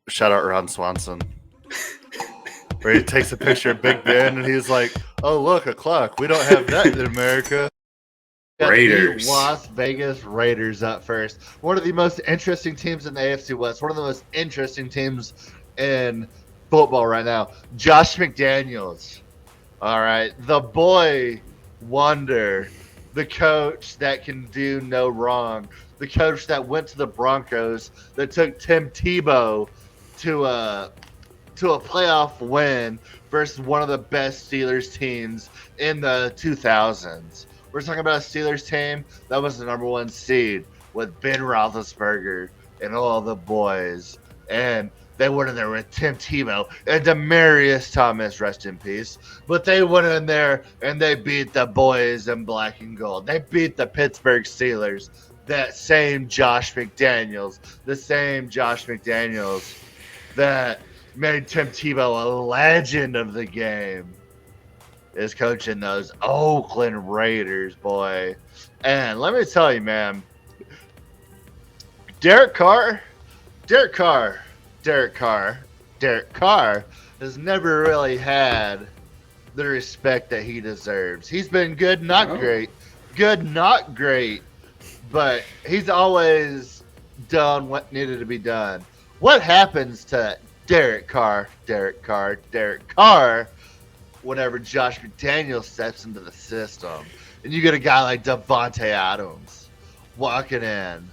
Shout out Ron Swanson. Where he takes a picture of Big Ben and he's like, "Oh look, a clock. We don't have that in America." Got the Raiders. Las Vegas Raiders up first. One of the most interesting teams in the AFC West. One of the most interesting teams in football right now. Josh McDaniels. All right. The boy wonder. The coach that can do no wrong. The coach that went to the Broncos, that took Tim Tebow to a playoff win versus one of the best Steelers teams in the 2000s. We're talking about a Steelers team that was the number one seed with Ben Roethlisberger and all the boys. And they went in there with Tim Tebow and Demaryius Thomas, rest in peace. But they went in there and they beat the boys in black and gold. They beat the Pittsburgh Steelers. That same Josh McDaniels, the same Josh McDaniels that made Tim Tebow a legend of the game, is coaching those Oakland Raiders, boy. And let me tell you, man, Derek Carr has never really had the respect that he deserves. He's been good, not great. Good, not great. But he's always done what needed to be done. What happens to Derek Carr, whenever Josh McDaniels steps into the system, and you get a guy like Davante Adams walking in?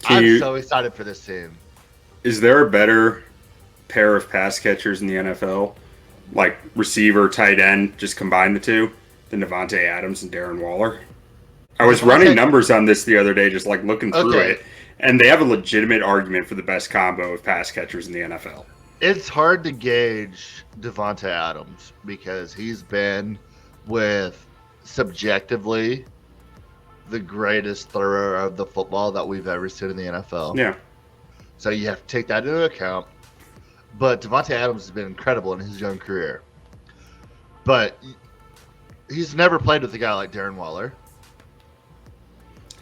I'm so excited for this team. Is there a better pair of pass catchers in the NFL, like receiver, tight end, just combine the two, than Davante Adams and Darren Waller? I was running numbers on this the other day, just like looking through it, and they have a legitimate argument for the best combo of pass catchers in the NFL. It's hard to gauge Davante Adams because he's been with, subjectively, the greatest thrower of the football that we've ever seen in the NFL. Yeah. So you have to take that into account. But Davante Adams has been incredible in his young career. But he's never played with a guy like Darren Waller.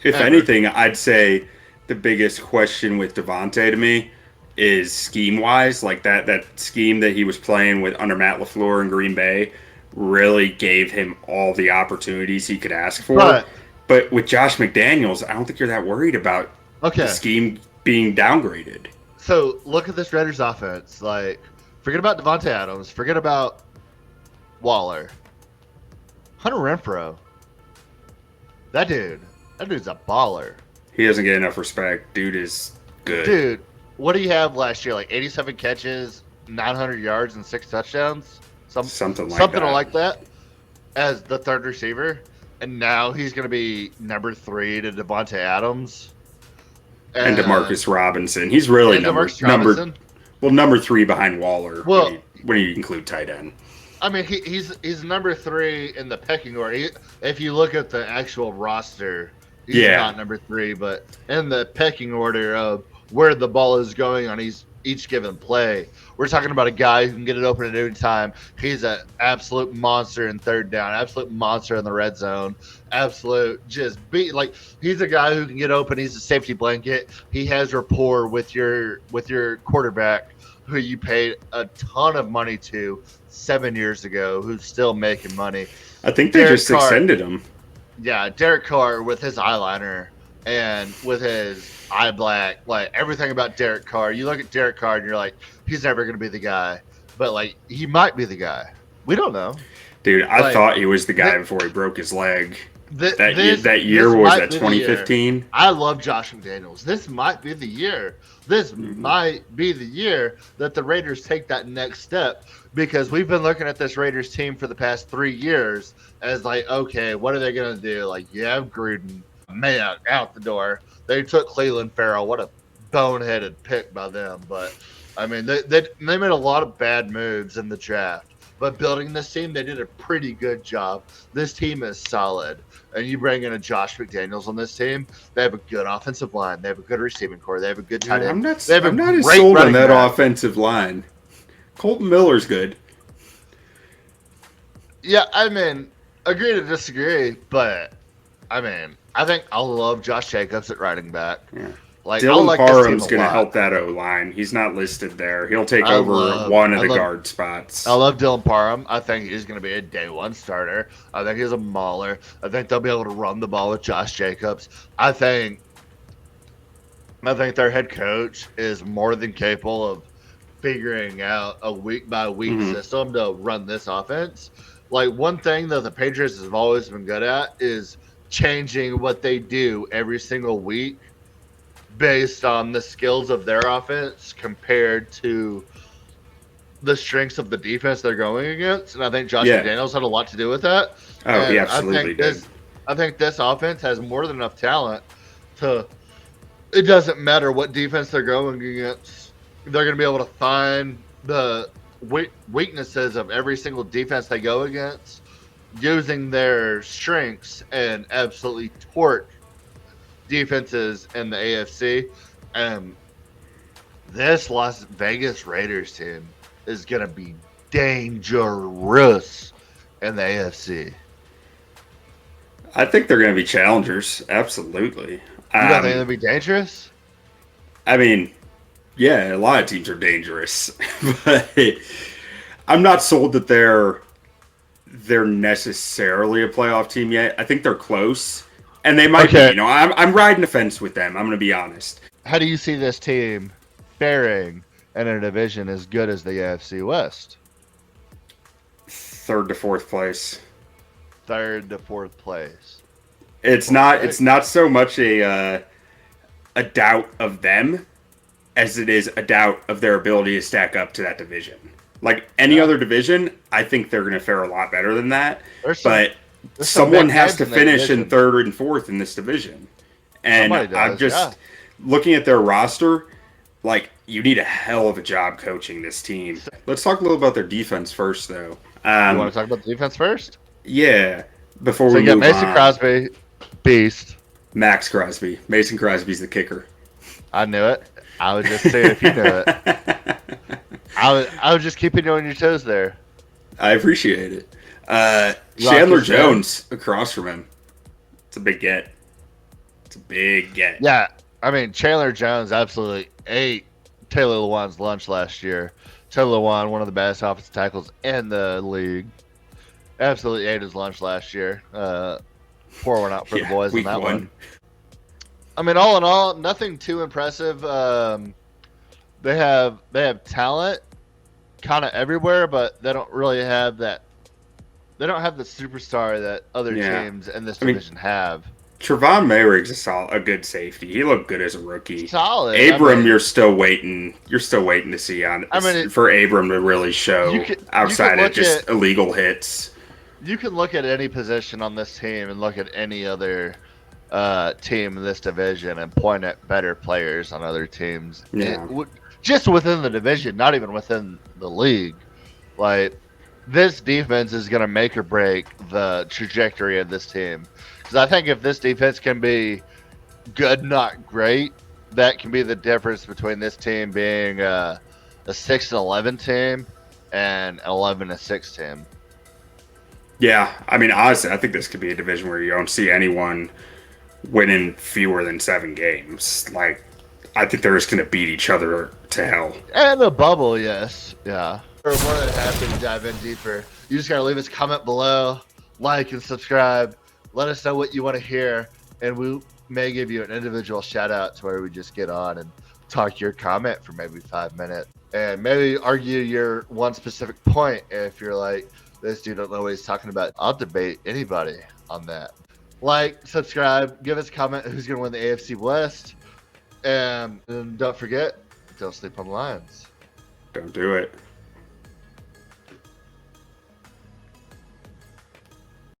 If anything, I'd say the biggest question with Davante to me is scheme-wise. Like that scheme that he was playing with under Matt LaFleur in Green Bay really gave him all the opportunities he could ask for. But with Josh McDaniels, I don't think you're that worried about the scheme being downgraded. So look at this Raiders offense. Like, forget about Davante Adams. Forget about Waller. Hunter Renfrow. That dude's a baller. He doesn't get enough respect. Dude is good. Dude, what do you have last year? Like 87 catches, 900 yards, and 6 touchdowns? Something like that as the third receiver. And now he's going to be number 3 to Davante Adams. And DeMarcus Robinson. He's really number 3 behind Waller when you include tight end. I mean, he's number 3 in the pecking order. If you look at the actual roster, he's not number 3, but in the pecking order of where the ball is going on each given play, we're talking about a guy who can get it open at any time. He's an absolute monster in third down, absolute monster in the red zone, he's a guy who can get open. He's a safety blanket. He has rapport with your quarterback, who you paid a ton of money to 7 years ago, who's still making money. I think they just extended him. Yeah, Derek Carr with his eyeliner and with his eye black, like everything about Derek Carr. You look at Derek Carr and you're like, he's never going to be the guy. But like, he might be the guy. We don't know. Dude, I thought he was the guy before he broke his leg. That year was that 2015. I love Josh McDaniels. This might be the year. This might be the year that the Raiders take that next step, because we've been looking at this Raiders team for the past 3 years as like, okay, what are they going to do? Like, you have Gruden, man, out the door. They took Cleveland Farrell. What a boneheaded pick by them. But, I mean, they made a lot of bad moves in the draft. But building this team, they did a pretty good job. This team is solid. And you bring in a Josh McDaniels on this team, they have a good offensive line. They have a good receiving corps. They have a good tight end. I'm not as sold on that offensive line. Colton Miller's good. Yeah, I mean, agree to disagree, but I mean, I think I love Josh Jacobs at running back. Yeah. Like, I Dylan like this team Parham's a going to help lot. that O line. He's not listed there. He'll take I over love, one of I the love, guard spots. I love Dylan Parham. I think he's going to be a day one starter. I think he's a mauler. I think they'll be able to run the ball with Josh Jacobs. I think their head coach is more than capable of figuring out a week by week Hmm. system to run this offense. Like, one thing that the Patriots have always been good at is changing what they do every single week based on the skills of their offense compared to the strengths of the defense they're going against. And I think Josh Yeah. McDaniels had a lot to do with that. Oh, he And absolutely did. I think this offense has more than enough talent to, it doesn't matter what defense they're going against. They're going to be able to find the weaknesses of every single defense they go against using their strengths and absolutely torch defenses in the AFC. And this Las Vegas Raiders team is going to be dangerous in the AFC. I think they're going to be challengers. Absolutely. You don't think they'll be dangerous? I mean, yeah, a lot of teams are dangerous, but I'm not sold that they're necessarily a playoff team yet. I think they're close, and they might be. Okay. You know, I'm riding the fence with them. I'm going to be honest. How do you see this team faring in a division as good as the AFC West? Third to fourth place. Third to fourth place. It's not. It's not so much a doubt of them as it is a doubt of their ability to stack up to that division. Like any other division, I think they're going to fare a lot better than that. But someone has to finish in third and fourth in this division. And I'm just looking at their roster, like, you need a hell of a job coaching this team. Let's talk a little about their defense first, though. You want to talk about the defense first? Yeah. Before So we you got move Mason on. Crosby, beast. Max Crosby. Mason Crosby's the kicker. I knew it. I was just saying if you knew it. I was just keeping you on your toes there. I appreciate it. Chandler Jones across from him. It's a big get. It's a big get. Yeah, I mean, Chandler Jones absolutely ate Taylor Lewan's lunch last year. Taylor Lewan, one of the best offensive tackles in the league, absolutely ate his lunch last year. Pour one out for the boys on that one. I mean, all in all, nothing too impressive. They have talent kind of everywhere, but they don't really have that. They don't have the superstar that other teams in this division have. Trevon Mayerig's a good safety. He looked good as a rookie. Solid. Abram, you're still waiting. You're still waiting to see for Abram to really show outside of just illegal hits. You can look at any position on this team and look at any other team in this division and point at better players on other teams. Yeah. Just within the division, not even within the league. Like, this defense is going to make or break the trajectory of this team. Because I think if this defense can be good, not great, that can be the difference between this team being a 6-11 team and 11-6 team. Yeah, I mean, honestly, I think this could be a division where you don't see anyone winning fewer than 7 games. Like, I think they're just going to beat each other to hell. And a bubble, yes. Yeah. We're more than happy to dive in deeper. You just got to leave us a comment below, like and subscribe. Let us know what you want to hear, and we may give you an individual shout out to where we just get on and talk your comment for maybe 5 minutes. And maybe argue your one specific point if you're like, this dude don't know what he's talking about. I'll debate anybody on that. Like, subscribe, give us a comment who's going to win the AFC West. And don't forget, don't sleep on the Lions. Don't do it.